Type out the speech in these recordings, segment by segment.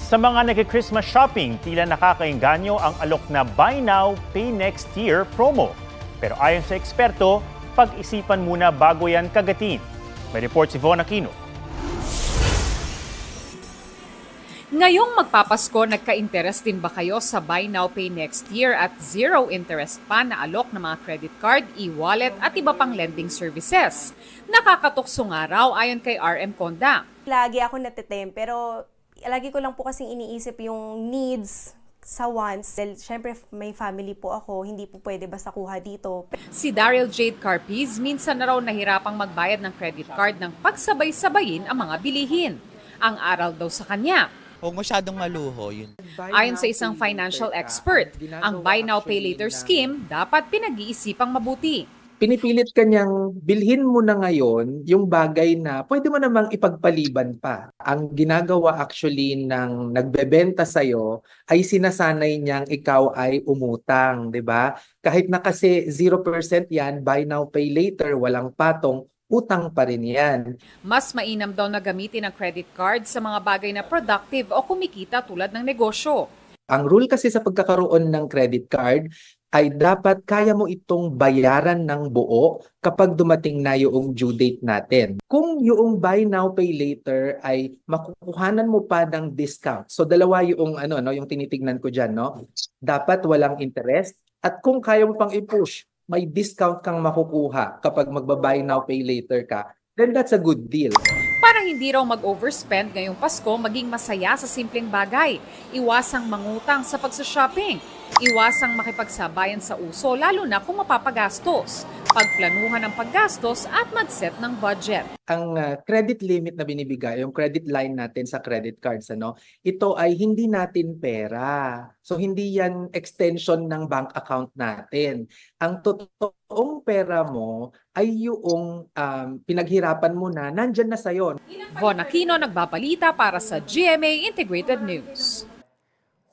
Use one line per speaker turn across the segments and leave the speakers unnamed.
Sa mga nag-Christmas shopping, tila nakakaengganyo ang alok na Buy Now, Pay Next Year promo. Pero ayon sa eksperto, pag-isipan muna bago yan kagatin. May report si Von Aquino.
Ngayong magpapasko, nagka-interest din ba kayo sa Buy Now, Pay Next Year at zero interest pa na alok ng mga credit card, e-wallet at iba pang lending services? Nakakatuksong araw ayon kay RM Conda.
Lagi ako natitem pero lagi ko lang po kasing iniisip yung needs sa wants. Siyempre may family po ako, hindi po pwede basta kuha dito.
Si Daryl Jade Carpiz minsan na raw nahirapang magbayad ng credit card ng pagsabay-sabayin ang mga bilihin. Ang aral daw sa kanya,
huwag masyadong maluho yun.
Ayon sa isang financial expert, ang Buy Now Pay Later scheme dapat pinag-iisipang mabuti.
Pinipilit kanyang bilhin mo na ngayon yung bagay na pwede mo namang ipagpaliban pa. Ang ginagawa actually ng nagbebenta sa'yo ay sinasanay niyang ikaw ay umutang, di ba? Kahit na kasi 0% yan, buy now, pay later, walang patong, utang pa rin yan.
Mas mainam daw na gamitin ang credit card sa mga bagay na productive o kumikita tulad ng negosyo.
Ang rule kasi sa pagkakaroon ng credit card ay dapat kaya mo itong bayaran ng buo kapag dumating na yung due date natin. Kung yung buy now, pay later ay makukuhanan mo pa ng discount. So dalawa yung yung tinitignan ko diyan, no? Dapat walang interest at kung kaya mo pang i-push, may discount kang makukuha kapag magba-buy now, pay later ka, then that's a good deal.
Para hindi raw mag-overspend ngayong Pasko, maging masaya sa simpleng bagay. Iwasang mangutang sa pagsashopping. Iwasang makipagsabayan sa uso, lalo na kung mapapagastos. Pagplanuhan ang paggastos at mag-set ng budget.
Ang credit limit na binibigay, yung credit line natin sa credit cards, ito ay hindi natin pera. So hindi yan extension ng bank account natin. Ang totoong pera mo ay yung pinaghirapan mo na nandyan na sa'yo.
Von Aquino, nagbabalita para sa GMA Integrated News.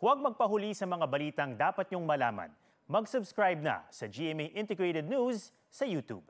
Huwag magpahuli sa mga balitang dapat niyong malaman. Mag-subscribe na sa GMA Integrated News sa YouTube.